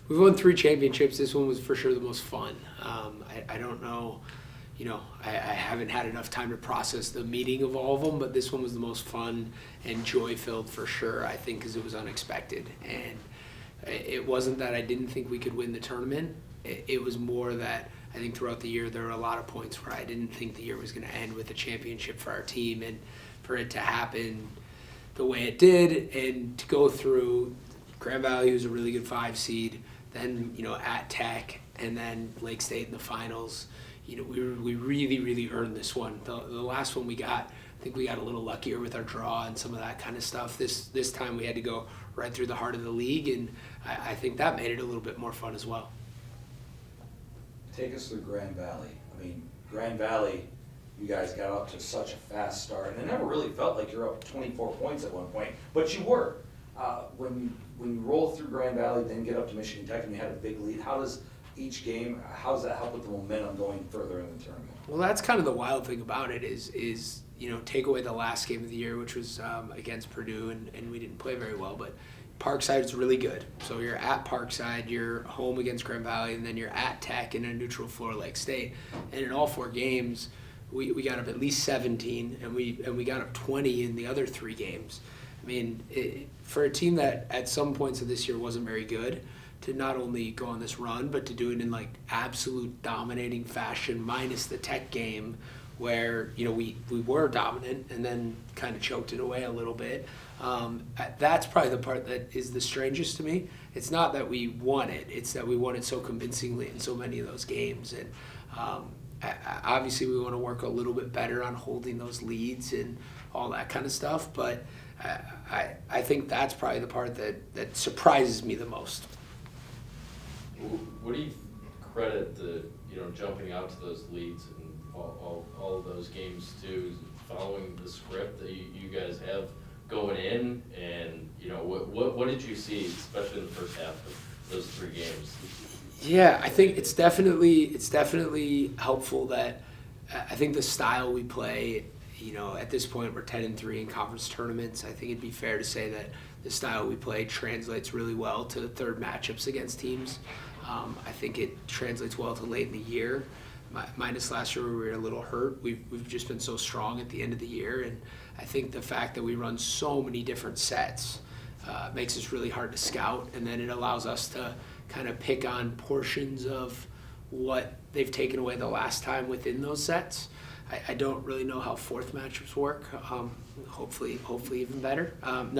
we've won 3 championships. This one was for sure the most fun. I don't know, I haven't had enough time to process the meaning of all of them, but this one was the most fun and joy-filled for sure, I think, because it was unexpected. And it wasn't that I didn't think we could win the tournament. It was more that I think throughout the year there were a lot of points where I didn't think the year was going to end with a championship for our team, and for it to happen the way it did and to go through Grand Valley, who's a really good 5 seed, then at Tech, and then Lake State in the finals. We really, really earned this one. The last one we got, I think we got a little luckier with our draw and some of that kind of stuff. This time we had to go right through the heart of the league, and I think that made it a little bit more fun as well. Take us through Grand Valley. I mean, Grand Valley, you guys got up to such a fast start, and it never really felt like you're up 24 points at one point, but you were. When you roll through Grand Valley, then get up to Michigan Tech, and you had a big lead, how does that help with the momentum going further in the tournament? Well, that's kind of the wild thing about it is take away the last game of the year, which was against Purdue, and we didn't play very well, but Parkside is really good. So you're at Parkside, you're home against Grand Valley, and then you're at Tech in a neutral floor Lake State. And in all 4 games, we got up at least 17, and we got up 20 in the other 3 games. I mean, for a team that at some points of this year wasn't very good, to not only go on this run, but to do it in like absolute dominating fashion, minus the Tech game where we were dominant and then kind of choked it away a little bit. That's probably the part that is the strangest to me. It's not that we won it; it's that we won it so convincingly in so many of those games. And obviously, we want to work a little bit better on holding those leads and all that kind of stuff. But I think that's probably the part that surprises me the most. What do you credit the jumping out to those leads and all of those games to, following the script that you guys have going in, and what did you see, especially in the first half of those 3 games? Yeah, I think it's definitely helpful that I think the style we play. At this point we're 10-3 in conference tournaments. I think it'd be fair to say that the style we play translates really well to the third matchups against teams. I think it translates well to late in the year. Minus last year where we were a little hurt, we've just been so strong at the end of the year, and I think the fact that we run so many different sets makes us really hard to scout, and then it allows us to kind of pick on portions of what they've taken away the last time within those sets. I don't really know how 4th matchups work. Hopefully even better. But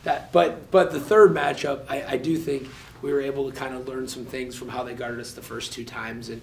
the 3rd matchup, I do think we were able to kind of learn some things from how they guarded us the first 2 times, and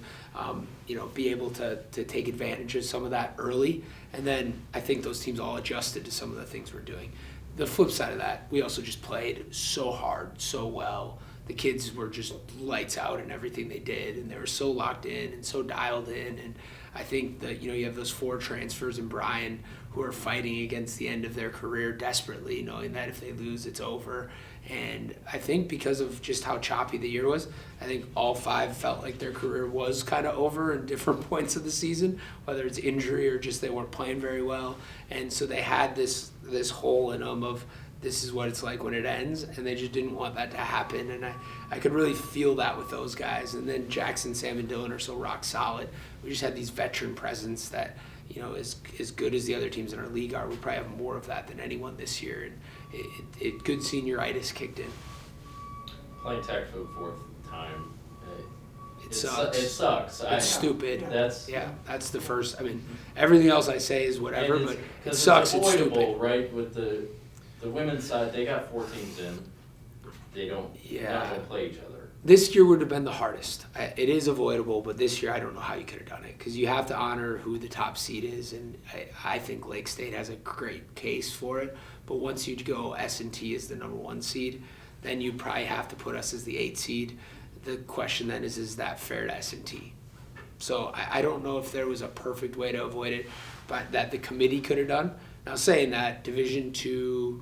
be able to take advantage of some of that early. And then I think those teams all adjusted to some of the things we're doing. The flip side of that, we also just played so hard, so well. The kids were just lights out in everything they did, and they were so locked in and so dialed in. And I think that you have those 4 transfers in Bryan who are fighting against the end of their career desperately, knowing that if they lose, it's over. And I think because of just how choppy the year was, I think all 5 felt like their career was kind of over in different points of the season, whether it's injury or just they weren't playing very well. And so they had this hole in them of, this is what it's like when it ends, and they just didn't want that to happen. And I could really feel that with those guys. And then Jackson, Sam, and Dylan are so rock solid. We just had these veteran presence that, as good as the other teams in our league are, we probably have more of that than anyone this year. And good senioritis kicked in. Playing Tech for the 4th time. It sucks. It sucks. It's stupid. That's the first. I mean, everything else I say is whatever, but it sucks. It's stupid. Right? With the women's side, they got 4 teams in. They don't. Not gonna play each other. This year would have been the hardest. It is avoidable, but this year I don't know how you could have done it, because you have to honor who the top seed is, and I think Lake State has a great case for it. But once you go S&T as the number 1 seed, then you probably have to put us as the 8 seed. The question then is that fair to S&T? So I don't know if there was a perfect way to avoid it, but that the committee could have done. Now, saying that, Division II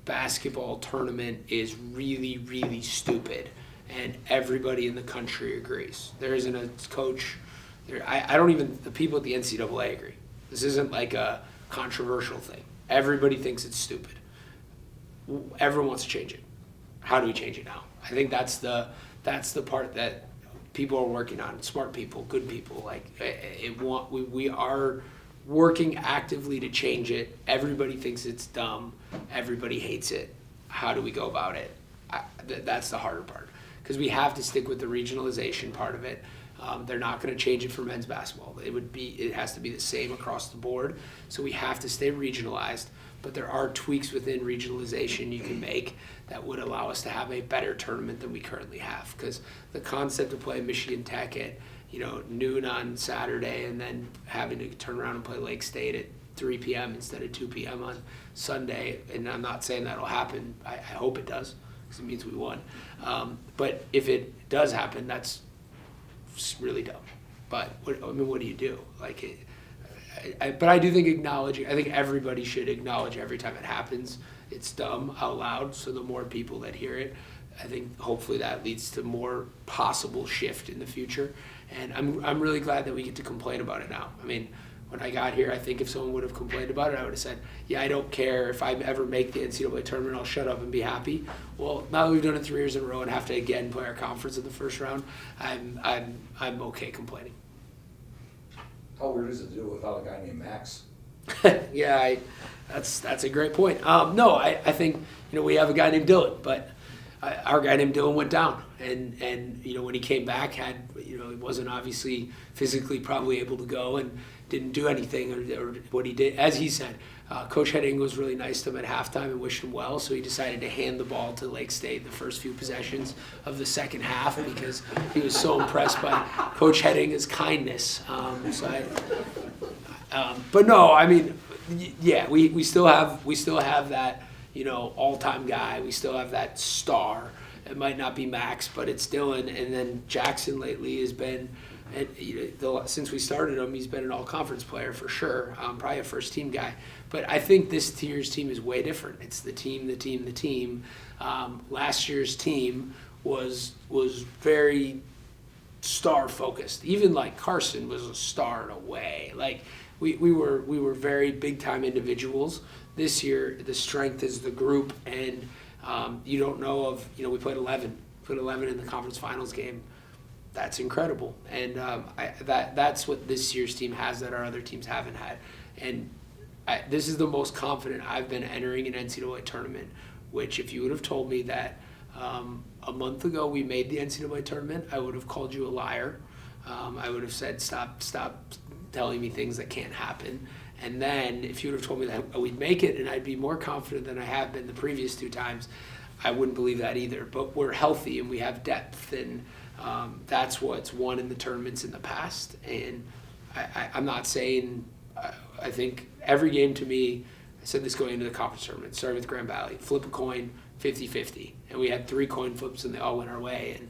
basketball tournament is really, really stupid, and everybody in the country agrees. There isn't a coach. I don't even, the people at the NCAA agree. This isn't like a controversial thing. Everybody thinks it's stupid. Everyone wants to change it. How do we change it now? I think that's the that's the part that people are working on. Smart people, good people. Like we are working actively to change it. Everybody thinks it's dumb. Everybody hates it. How do we go about it? That's the harder part, because we have to stick with the regionalization part of it. They're not going to change it for men's basketball. It has to be the same across the board. So we have to stay regionalized, but there are tweaks within regionalization you can make that would allow us to have a better tournament than we currently have. Because the concept of playing Michigan Tech at noon on Saturday and then having to turn around and play Lake State at 3 p.m. instead of 2 p.m. on Sunday, and I'm not saying that'll happen. I hope it does, because it means we won. But if it does happen, that's really dumb. But what do you do? But I do think I think everybody should acknowledge every time it happens, it's dumb out loud. So the more people that hear it, I think hopefully that leads to more possible shift in the future. And I'm really glad that we get to complain about it now. I mean, when I got here, I think if someone would have complained about it, I would have said, yeah, I don't care. If I ever make the NCAA tournament, I'll shut up and be happy. Well, now that we've done it 3 years in a row and have to again play our conference in the first round, I'm okay complaining. How weird is it to do it without a guy named Max? Yeah, that's a great point. No, I think we have a guy named Dylan, but our guy named Dylan went down, and when he came back, he wasn't obviously physically probably able to go and didn't do anything or what he did. As he said, Coach Heading was really nice to him at halftime and wished him well, so he decided to hand the ball to Lake State the first few possessions of the second half because he was so impressed by Coach Heading's kindness. But no, I mean, yeah, we still have that all-time guy. We still have that star. It might not be Max, but it's Dylan. And then Jackson lately has been, since we started him, he's been an all-conference player for sure. Probably a first-team guy. But I think this year's team is way different. It's the team. Last year's team was very star-focused. Even like Carson was a star in a way. Like we were very big-time individuals. This year, the strength is the group, and you don't know of, we played 11 in the conference finals game. That's incredible. And that's what this year's team has that our other teams haven't had. And this is the most confident I've been entering an NCAA tournament, which if you would have told me that a month ago we made the NCAA tournament, I would have called you a liar. I would have said, stop telling me things that can't happen. And then if you would have told me that we'd make it and I'd be more confident than I have been the previous 2 times, I wouldn't believe that either. But we're healthy and we have depth, and that's what's won in the tournaments in the past. And I'm not saying, I think every game to me, I said this going into the conference tournament, started with Grand Valley, flip a coin, 50-50. And we had 3 coin flips and they all went our way. And,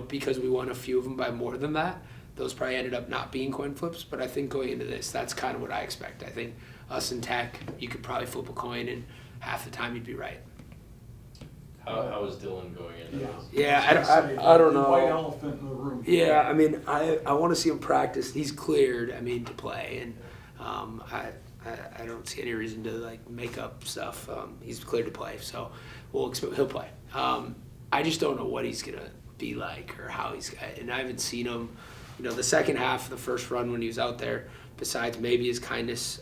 because we won a few of them by more than that, those probably ended up not being coin flips, but I think going into this, that's kind of what I expect. I think us and Tech, you could probably flip a coin and half the time you'd be right. How is Dylan going into this? Yeah, I don't know. White elephant in the room. Yeah, I mean, I want to see him practice. He's cleared, to play, and I don't see any reason to make up stuff. He's cleared to play, so he'll play. I just don't know what he's gonna be like or how and I haven't seen him. The second half of the first run when he was out there, besides maybe his kindness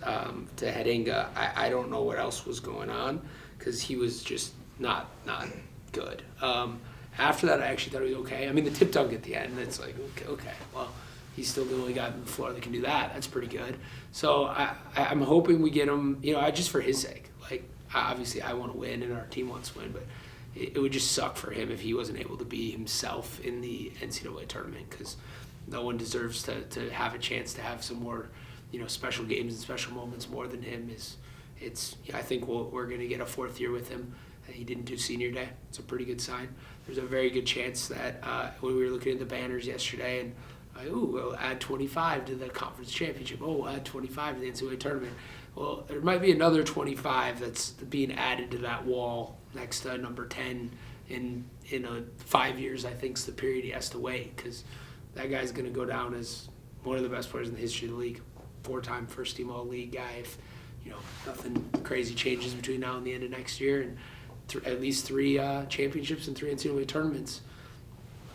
to Hedinga, I don't know what else was going on because he was just not good. After that, I actually thought he was okay. The tip dunk at the end, it's like, okay, well, he's still the only guy on the floor that can do that. That's pretty good. So I'm hoping we get him, just for his sake. Obviously, I want to win and our team wants to win, but it would just suck for him if he wasn't able to be himself in the NCAA tournament because no one deserves to have a chance to have some more, special games and special moments more than him. I think we're going to get a 4th year with him. He didn't do senior day. It's a pretty good sign. There's a very good chance that when we were looking at the banners yesterday and, we'll add 25 to the conference championship. We'll add 25 to the NCAA tournament. Well, there might be another 25 that's being added to that wall next to number 10 in 5 years, I think, is the period he has to wait because that guy's going to go down as one of the best players in the history of the league, 4-time first-team all-league guy. If nothing crazy changes between now and the end of next year, and at least 3 championships and 3 NCAA tournaments,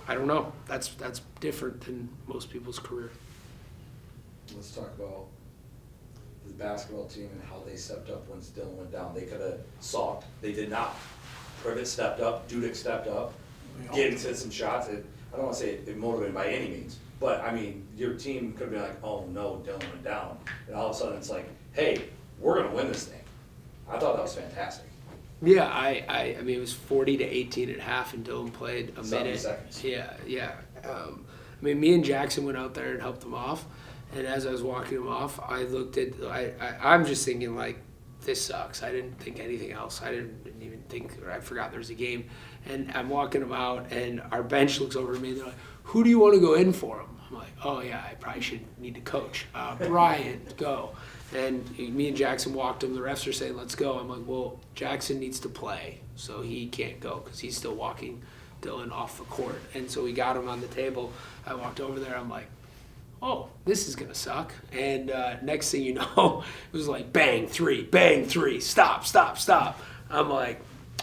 I don't know. That's different than most people's career. Let's talk about the basketball team and how they stepped up when Dylan went down. They could have sulked. They did not. Privet stepped up. Dudek stepped up. Gibbs hit some shots. I don't want to say it motivated by any means, but I mean, your team could be like, oh no, Dylan went down. And all of a sudden it's like, hey, we're going to win this thing. I thought that was fantastic. Yeah, I mean, it was 40-18 at half, and Dylan played a 70 minute. seconds. Yeah. I mean, me and Jackson went out there and helped him off, and as I was walking him off, I looked at, I'm just thinking, like, this sucks. I didn't think anything else. I didn't even think, or I forgot there's a game. And I'm walking him out, and our bench looks over at me, and they're like, who do you want to go in for him? I'm like, oh, yeah, I probably need to coach. Brian, go. And me and Jackson walked him. The refs are saying, let's go. I'm like, well, Jackson needs to play, so he can't go because he's still walking Dylan off the court. And so we got him on the table. I walked over there. I'm like, oh, this is going to suck. And next thing you know, it was like bang, three, stop. I'm like,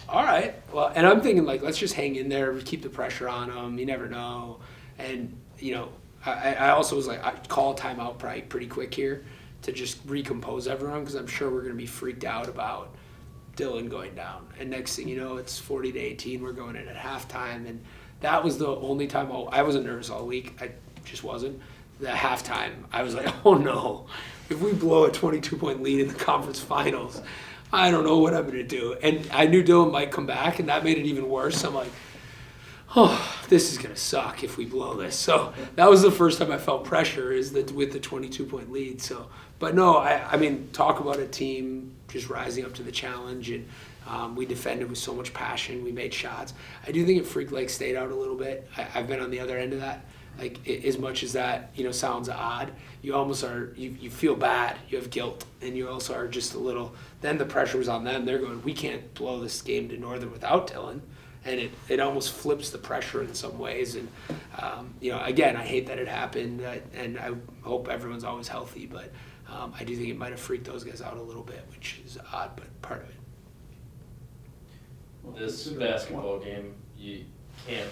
all right. Well, and I'm thinking, like, let's just hang in there, keep the pressure on them. You never know. And, you know, I also was like, I'd call a timeout probably pretty quick here to just recompose everyone because I'm sure we're going to be freaked out about Dylan going down. And next thing you know, it's 40-18. We're going in at halftime. And that was the only time I wasn't nervous all week. I just wasn't. The halftime, I was like, oh no, if we blow a 22-point lead in the conference finals, I don't know what I'm going to do. And I knew Dylan might come back, and that made it even worse. I'm like, oh, this is going to suck if we blow this. So that was the first time I felt pressure with the 22-point lead. So, but no, I mean, talk about a team just rising up to the challenge, and we defended with so much passion. We made shots. I do think it freaked Lake State out a little bit. I've been on the other end of that. Like, as much as that, you know, sounds odd, you almost are, you feel bad, you have guilt, and you also are just a little, then the pressure was on them. They're going, we can't blow this game to Northern without Dylan. And it almost flips the pressure in some ways. And, you know, again, I hate that it happened, and I hope everyone's always healthy, but I do think it might have freaked those guys out a little bit, which is odd, but part of it. This basketball game, you can't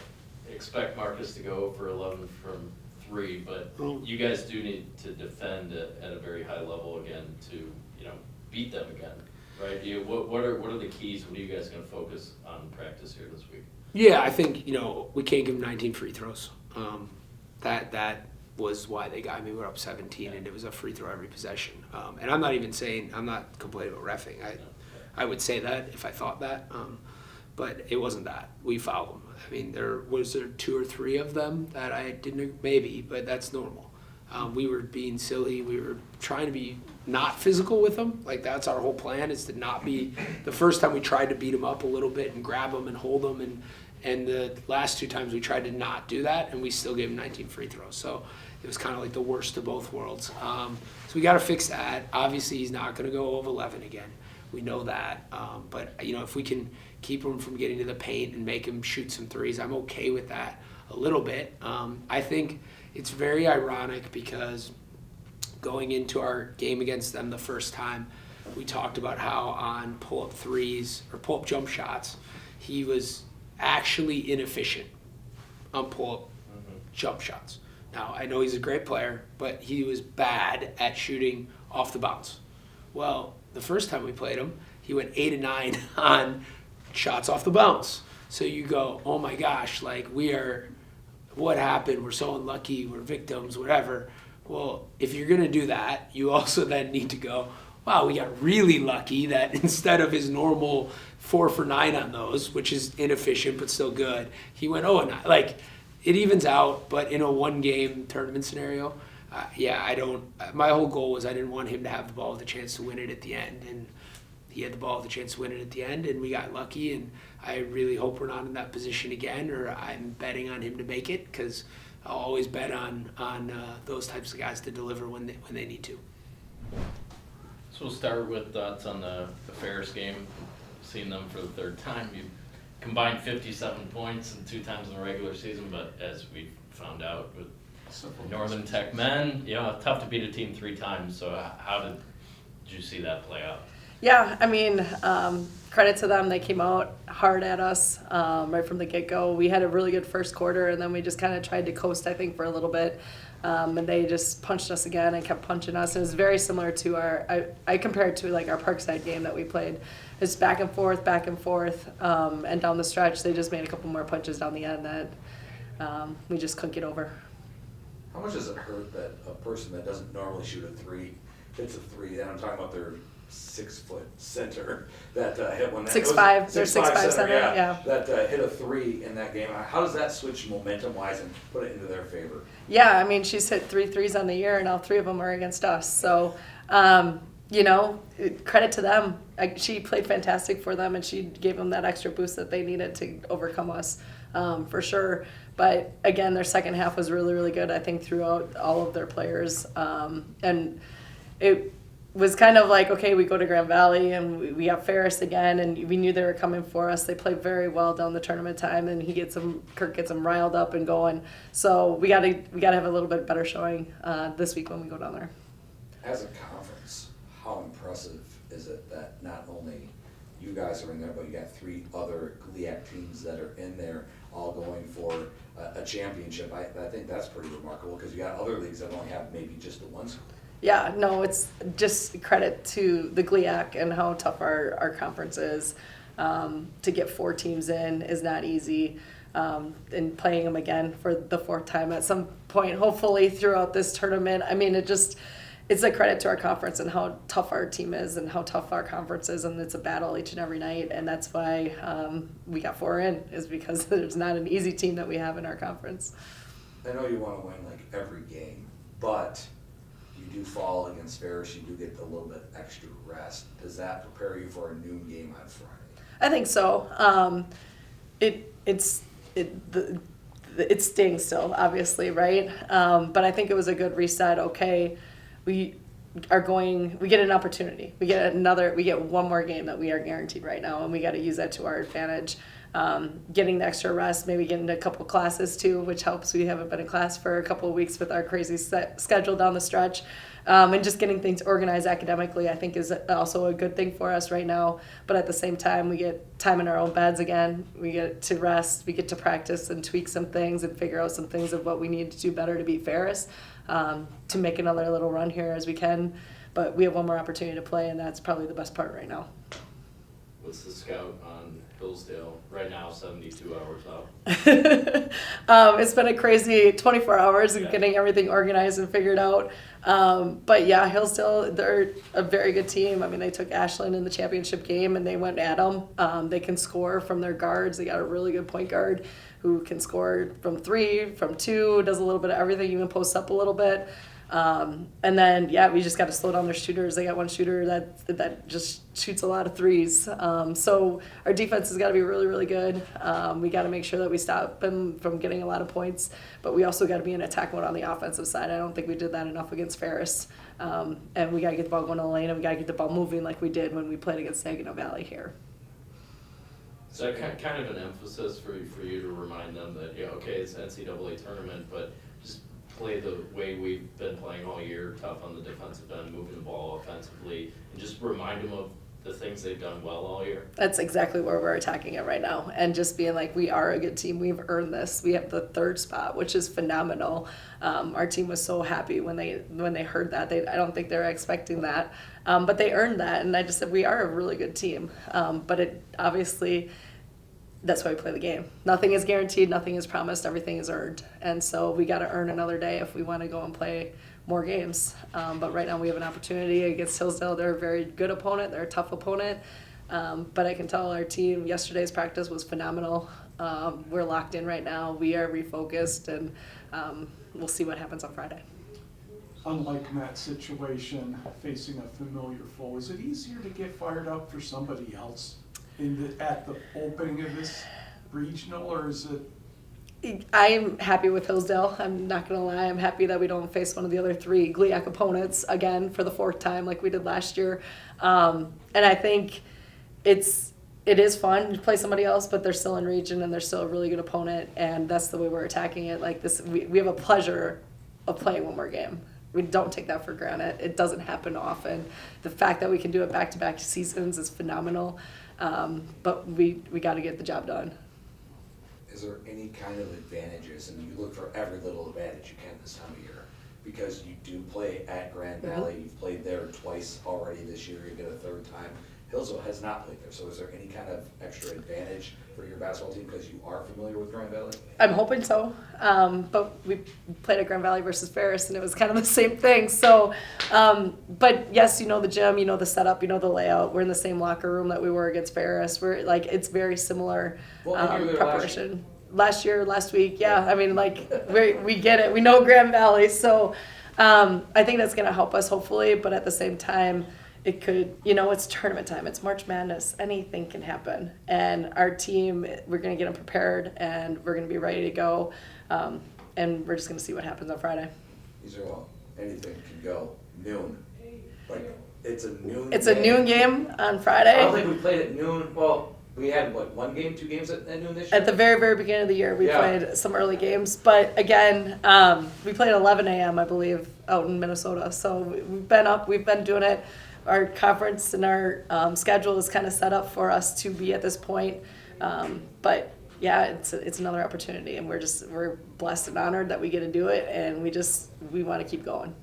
expect Marcus to go for 11 from 3, but you guys do need to defend at a very high level again to, you know, beat them again, right? What are the keys? What are you guys going to focus on practice here this week? Yeah, I think, you know, we can't give them 19 free throws. That was why they got me. We were up 17, and it was a free throw every possession. And I'm not even saying, I'm not complaining about reffing. I would say that if I thought that. But it wasn't that. We fouled them. I mean, there 2 or 3 of them that I didn't, maybe, but that's normal. We were being silly. We were trying to be not physical with them. Like, that's our whole plan, is to not be. The first time we tried to beat them up a little bit and grab them and hold them, and the last 2 times we tried to not do that, and we still gave them 19 free throws. So it was kind of like the worst of both worlds. So we got to fix that. Obviously, he's not going to go over 11 again. We know that. But, you know, if we can keep him from getting to the paint and make him shoot some threes, I'm okay with that a little bit. I think it's very ironic because going into our game against them the first time, we talked about how on pull-up threes or pull-up jump shots, he was actually inefficient on pull-up jump shots. Now, I know he's a great player, but he was bad at shooting off the bounce. Well, the first time we played him, he went 8 of 9 on shots off the bounce. So you go, oh my gosh, like, what happened? We're so unlucky, we're victims, whatever. Well, if you're gonna do that, you also then need to go, wow, we got really lucky that instead of his normal 4 for 9 on those, which is inefficient but still good, he went 0 and 9. Like, it evens out, but in a 1-game tournament scenario, my whole goal was I didn't want him to have the ball with a chance to win it at the end, and he had the ball with a chance to win it at the end, and we got lucky, and I really hope we're not in that position again, or I'm betting on him to make it, because I'll always bet on those types of guys to deliver when they need to. So we'll start with thoughts on the Ferris game. Seen them for the 3rd time. You combined 57 points and 2 times in the regular season, but as we found out with Northern Tech men, you know, tough to beat a team 3 times. So how did you see that play out? Yeah, I mean, credit to them. They came out hard at us right from the get-go. We had a really good first quarter, and then we just kind of tried to coast, I think, for a little bit. And they just punched us again and kept punching us. It was very similar to I compared to like our Parkside game that we played. It's back and forth, and down the stretch, they just made a couple more punches down the end that we just couldn't get over. How much does it hurt that a person that doesn't normally shoot a three hits a three? And I'm talking about their 6-foot center that hit one. 6'5", they're 6'5" center, yeah. That hit a three in that game. How does that switch momentum-wise and put it into their favor? Yeah, I mean, she's hit 3 threes on the year, and all 3 of them are against us. So, credit to them. She played fantastic for them, and she gave them that extra boost that they needed to overcome us, for sure. But, again, their second half was really, really good, I think, throughout all of their players. And it was kind of like, okay, we go to Grand Valley, and we have Ferris again, and we knew they were coming for us. They played very well down the tournament time, and Kirk gets them riled up and going. So we gotta have a little bit better showing this week when we go down there. As a conference, how impressive is it that not only you guys are in there, but you got 3 other GLIAC teams that are in there all going for a championship? I think that's pretty remarkable, because you got other leagues that only have maybe just the one school. Yeah, no, it's just credit to the GLIAC and how tough our conference is. To get 4 teams in is not easy. And playing them again for the 4th time at some point, hopefully throughout this tournament. I mean, it's a credit to our conference and how tough our team is and how tough our conference is, and it's a battle each and every night. And that's why we got 4 in, is because there's not an easy team that we have in our conference. I know you want to win like every game, but you do fall against Ferris, you do get a little bit extra rest. Does that prepare you for a noon game on Friday? I think so. It stings still, obviously, right? But I think it was a good reset. Okay, we get an opportunity. We get one more game that we are guaranteed right now, and we got to use that to our advantage. Getting the extra rest, maybe getting a couple classes too, which helps. We haven't been in class for a couple of weeks with our crazy schedule down the stretch. And just getting things organized academically, I think, is also a good thing for us right now. But at the same time, we get time in our own beds again. We get to rest. We get to practice and tweak some things and figure out some things of what we need to do better to beat Ferris, to make another little run here as we can. But we have one more opportunity to play, and that's probably the best part right now. What's the scout on Hillsdale right now? 72 hours out. It's been a crazy 24 hours of getting everything organized and figured out. But yeah, Hillsdale, they're a very good team. I mean, they took Ashland in the championship game and they went at them. They can score from their guards. They got a really good point guard who can score from 3, from 2, does a little bit of everything, even posts up a little bit. And then, we just got to slow down their shooters. They got one shooter that just shoots a lot of threes. So our defense has got to be really, really good. We got to make sure that we stop them from getting a lot of points, but we also got to be in attack mode on the offensive side. I don't think we did that enough against Ferris. And we got to get the ball going to the lane, and we got to get the ball moving like we did when we played against Saginaw Valley here. So kind of an emphasis for you to remind them that, okay, it's an NCAA tournament, but just play the way we've been playing all year, tough on the defensive end, moving the ball offensively, and just remind them of the things they've done well all year. That's exactly where we're attacking it right now, and just being like, we are a good team. We've earned this. We have the 3rd spot, which is phenomenal. Our team was so happy when they heard that. I don't think they were expecting that, but they earned that, and I just said we are a really good team. But it obviously, that's why we play the game. Nothing is guaranteed, nothing is promised, everything is earned. And so we got to earn another day if we want to go and play more games. But right now we have an opportunity against Hillsdale. They're a very good opponent. They're a tough opponent. But I can tell our team, yesterday's practice was phenomenal. We're locked in right now. We are refocused, and we'll see what happens on Friday. Unlike Matt's situation, facing a familiar foe, is it easier to get fired up for somebody else at the opening of this regional, or is it? I'm happy with Hillsdale. I'm not going to lie. I'm happy that we don't face one of the other 3 GLIAC opponents again for the 4th time like we did last year. And I think it is fun to play somebody else, but they're still in region and they're still a really good opponent, and that's the way we're attacking it. Like this, we have a pleasure of playing one more game. we don't take that for granted. It doesn't happen often. The fact that we can do it back-to-back seasons is phenomenal, but we got to get the job done. Is there any kind of advantages, and you look for every little advantage you can this time of year, because you do play at Grand Valley, you've played there twice already this year, you get a third time. Hillsville has not played there, so is there any kind of extra advantage for your basketball team because you are familiar with Grand Valley? I'm hoping so, but we played at Grand Valley versus Ferris, and it was kind of the same thing. So, but yes, you know the gym, you know the setup, you know the layout. We're in the same locker room that we were against Ferris. We're like, it's very similar Well, you were there preparation. Last week, yeah. I mean, like we get it. We know Grand Valley, so I think that's gonna help us hopefully. But at the same time, it could, you know, it's tournament time. It's March Madness. Anything can happen. And our team, we're going to get them prepared, and we're going to be ready to go. And we're just going to see what happens on Friday. These are all, anything can go, noon. Like, it's a noon It's a noon game on Friday. I don't think we played at noon. Well, we had, what, 1 game, 2 games at noon this year? At the very, very beginning of the year, we Yeah. played some early games. But again, we played 11 a.m., I believe, out in Minnesota. So we've been up. We've been doing it. Our conference and our schedule is kind of set up for us to be at this point. But yeah, it's another opportunity, and we're blessed and honored that we get to do it, and we want to keep going.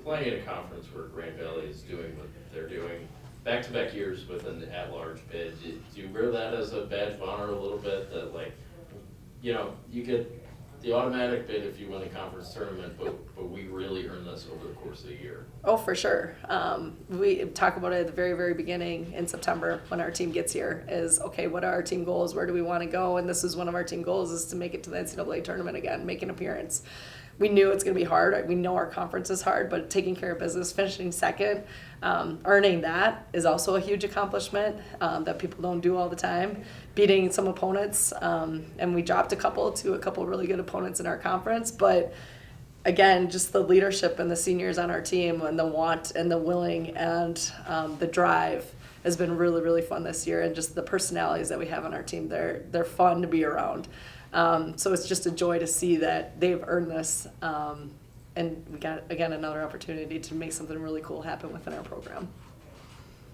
Playing in a conference where Grand Valley is doing what they're doing, back-to-back years with an at-large bid, do you wear that as a badge of honor a little bit, that like, you know, you get the automatic bid if you win a conference tournament, but we really earn this over the course of a year? Oh, for sure. We talk about it at the very, very beginning in September when our team gets here is, okay, what are our team goals? Where do we want to go? And this is one of our team goals, is to make it to the NCAA tournament again, make an appearance. We knew it's going to be hard. We know our conference is hard, but taking care of business, finishing second, earning that is also a huge accomplishment that people don't do all the time. Beating some opponents, and we dropped a couple really good opponents in our conference, but again, just the leadership and the seniors on our team and the want and the willing and the drive has been really, really fun this year, and just the personalities that we have on our team, they're fun to be around. So it's just a joy to see that they've earned this, and we got, again, another opportunity to make something really cool happen within our program.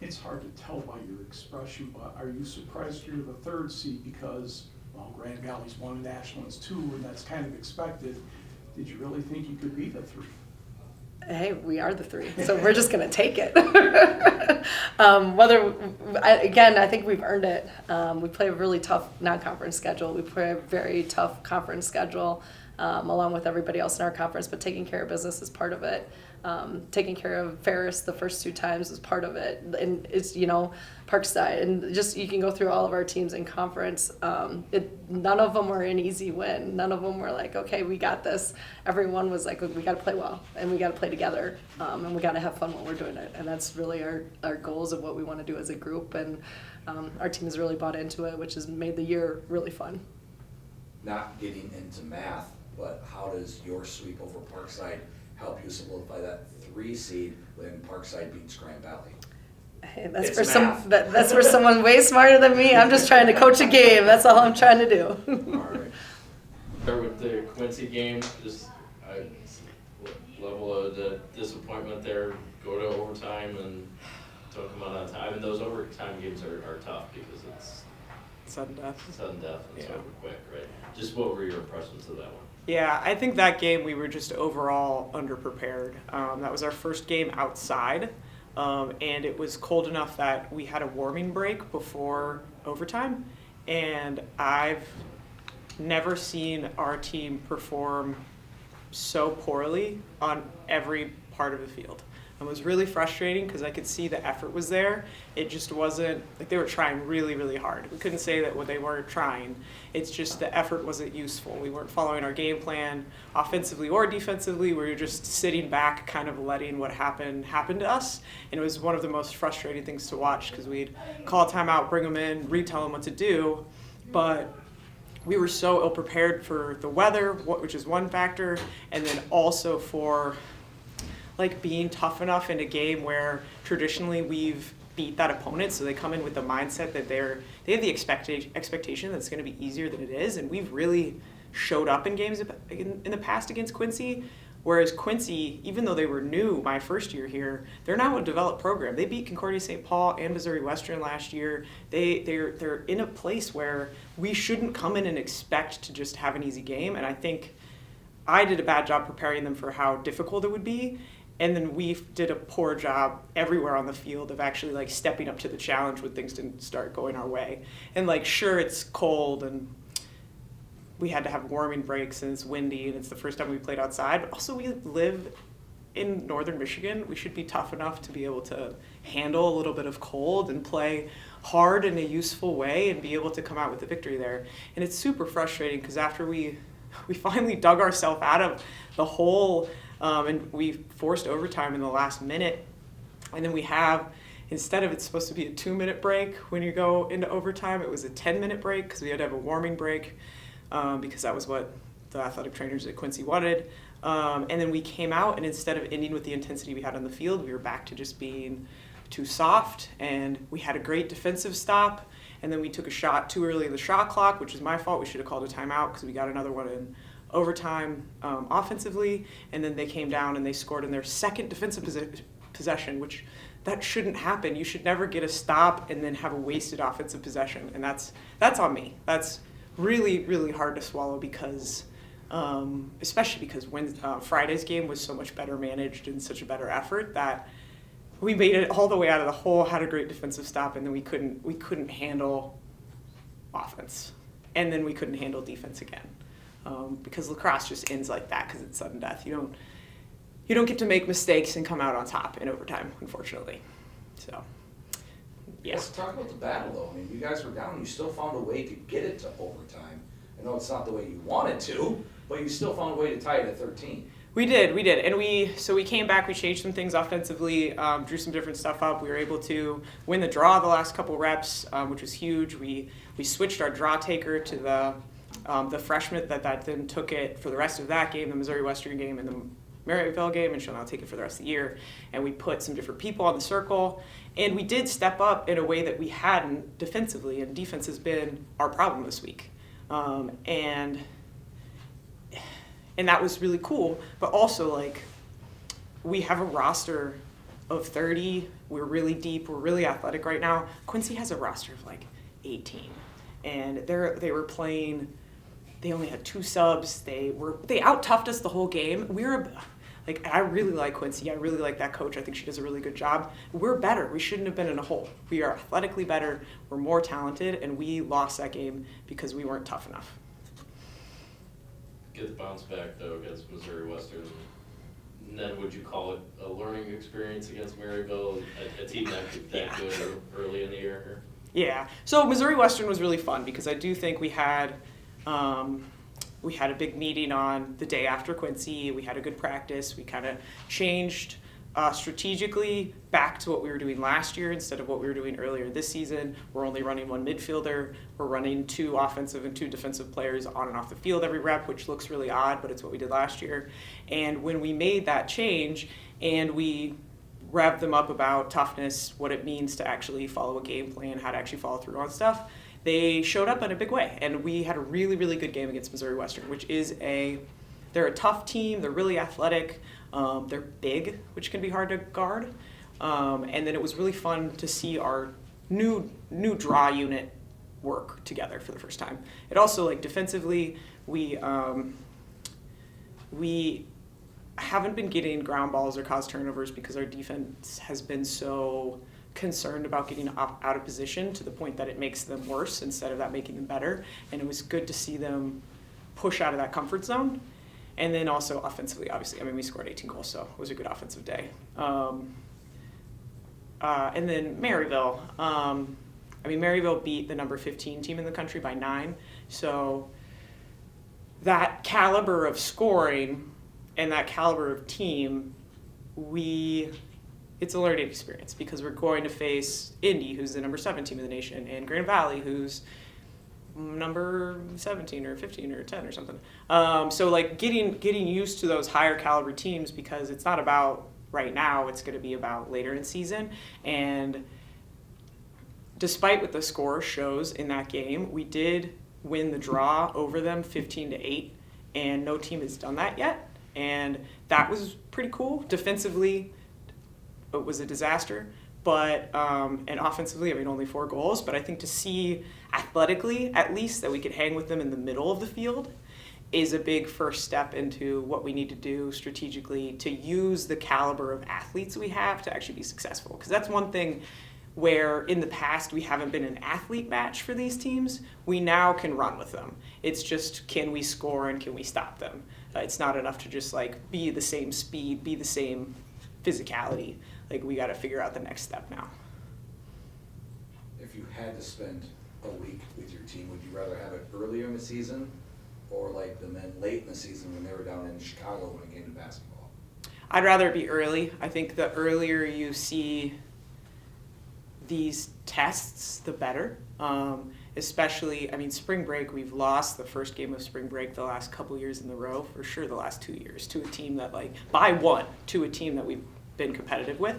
It's hard to tell by your expression, but are you surprised you're the 3rd seed because, well, Grand Valley's won a national, it's 2, and that's kind of expected. Did you really think you could be the 3? Hey, we are the 3, so we're just going to take it. I think we've earned it. We play a really tough non-conference schedule. We play a very tough conference schedule, along with everybody else in our conference, but taking care of business is part of it. Taking care of Ferris the first 2 times was part of it, and it's, you know, Parkside, and just you can go through all of our teams in conference. None of them were an easy win. None of them were like, okay, we got this. Everyone was like, we got to play well, and we got to play together, and we got to have fun while we're doing it. And that's really our goals of what we want to do as a group, and our team has really bought into it, which has made the year really fun. Not getting into math, but how does your sweep over Parkside help you solidify that 3 seed when Parkside beats Grand Valley? Hey, that's It's for math. that's for someone way smarter than me. I'm just trying to coach a game. That's all I'm trying to do. All right. Start with the Quincy game, just level of the disappointment there, go to overtime and don't come out on time. And those overtime games are tough because it's Sudden death. sudden death and it's Yeah. over quick, right? Just what were your impressions of that one? Yeah, I think that game we were just overall underprepared. That was our first game outside, and it was cold enough that we had a warming break before overtime, and I've never seen our team perform so poorly on every part of the field. It was really frustrating because I could see the effort was there. It just wasn't, like, they were trying really, really hard. We couldn't say that they weren't trying. It's just the effort wasn't useful. We weren't following our game plan offensively or defensively. We were just sitting back, kind of letting what happened happen to us. And it was one of the most frustrating things to watch because we'd call a timeout, bring them in, retell them what to do. But we were so ill-prepared for the weather, which is one factor, and then also for like being tough enough in a game where traditionally we've beat that opponent, so they come in with the mindset that they have the expectation that it's going to be easier than it is, and we've really showed up in games in the past against Quincy Whereas Quincy, even though they were new my first year here, they're now a developed program. They beat Concordia St. Paul and Missouri Western last year. They're in a place where we shouldn't come in and expect to just have an easy game. And I think I did a bad job preparing them for how difficult it would be. And then we did a poor job everywhere on the field of actually like stepping up to the challenge when things didn't start going our way. And like, sure, it's cold and we had to have warming breaks and it's windy and it's the first time we played outside, but also we live in northern Michigan. We should be tough enough to be able to handle a little bit of cold and play hard in a useful way and be able to come out with the victory there. And it's super frustrating because after we finally dug ourselves out of the hole and we forced overtime in the last minute, and then we have, instead of it's supposed to be a 2-minute break when you go into overtime, it was a 10-minute break because we had to have a warming break. Because that was what the athletic trainers at Quincy wanted. And then we came out, and instead of ending with the intensity we had on the field, we were back to just being too soft, and we had a great defensive stop, and then we took a shot too early in the shot clock, which is my fault. We should have called a timeout because we got another one in overtime offensively, and then they came down and they scored in their second defensive possession, which that shouldn't happen. You should never get a stop and then have a wasted offensive possession, and that's on me. That's really, really hard to swallow because, especially because when Friday's game was so much better managed and such a better effort that we made it all the way out of the hole, had a great defensive stop, and then we couldn't handle offense, and then we couldn't handle defense again, because lacrosse just ends like that because it's sudden death. You don't get to make mistakes and come out on top in overtime, unfortunately. So. Yeah. Let's talk about the battle, though. I mean, you guys were down, you still found a way to get it to overtime. I know it's not the way you wanted to, but you still found a way to tie it at 13. We did, and we came back, we changed some things offensively, drew some different stuff up. We were able to win the draw the last couple reps, which was huge. We switched our draw taker to the freshman that then took it for the rest of that game, the Missouri Western game, and the Maryville game, and she'll now take it for the rest of the year. And we put some different people on the circle, and we did step up in a way that we hadn't defensively, and defense has been our problem this week. And that was really cool, but also like we have a roster of 30, we're really deep, we're really athletic right now. Quincy has a roster of like 18, and they were playing. They only had 2 subs. They out-toughed us the whole game. I really like Quincy. I really like that coach. I think she does a really good job. We're better. We shouldn't have been in a hole. We are athletically better. We're more talented, and we lost that game because we weren't tough enough. Get the bounce back, though, against Missouri Western. And then would you call it a learning experience against Maryville, a team that good early in the year? Yeah. So Missouri Western was really fun because I do think we had a big meeting on the day after Quincy. We had a good practice. We kind of changed strategically back to what we were doing last year instead of what we were doing earlier this season. We're only running 1 midfielder. We're running 2 offensive and 2 defensive players on and off the field every rep, which looks really odd, but it's what we did last year. And when we made that change and we revved them up about toughness, what it means to actually follow a game plan, how to actually follow through on stuff, they showed up in a big way, and we had a really, really good game against Missouri Western, which is they're a tough team, they're really athletic, they're big, which can be hard to guard, and then it was really fun to see our new draw unit work together for the first time. It also, like, defensively, we haven't been getting ground balls or cause turnovers because our defense has been so concerned about getting out of position to the point that it makes them worse instead of that making them better. And it was good to see them push out of that comfort zone. And then also offensively, obviously, I mean, we scored 18 goals, so it was a good offensive day. And then Maryville. Maryville beat the number 15 team in the country by 9. So that caliber of scoring and that caliber of team, it's a learning experience because we're going to face Indy, who's the number 7 team in the nation, and Grand Valley, who's number 17 or 15 or 10 or something. So like getting used to those higher caliber teams, because it's not about right now, it's going to be about later in season. And despite what the score shows in that game, we did win the draw over them 15-8, and no team has done that yet. And that was pretty cool. Defensively, it was a disaster. But, and offensively, I mean, only 4 goals. But I think to see athletically, at least, that we could hang with them in the middle of the field is a big first step into what we need to do strategically to use the caliber of athletes we have to actually be successful. Because that's one thing where in the past we haven't been an athlete match for these teams. We now can run with them. It's just, can we score and can we stop them? It's not enough to just like be the same speed, be the same physicality. Like, we got to figure out the next step now. If you had to spend a week with your team, would you rather have it earlier in the season or like the men late in the season when they were down in Chicago when it came to basketball? I'd rather it be early. I think the earlier you see these tests, the better. Especially, I mean, spring break, we've lost the first game of spring break the last couple years in a row, for sure the last 2 years, to a team that by one, to a team that we've been competitive with.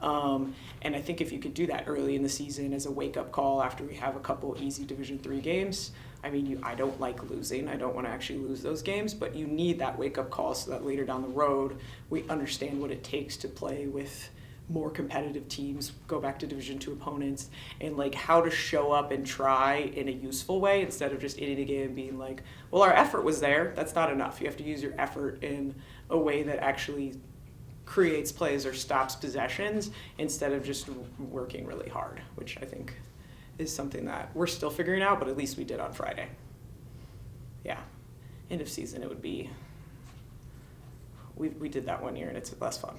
And I think if you could do that early in the season as a wake-up call after we have a couple easy Division III games, I mean, I don't like losing. I don't want to actually lose those games, but you need that wake-up call so that later down the road, we understand what it takes to play with more competitive teams, go back to Division II opponents, and like how to show up and try in a useful way instead of just ending a game and being like, well, our effort was there. That's not enough. You have to use your effort in a way that actually creates plays or stops possessions instead of just working really hard, which I think is something that we're still figuring out, but at least we did on Friday. Yeah. End of season, it would be, we did that one year and it's less fun.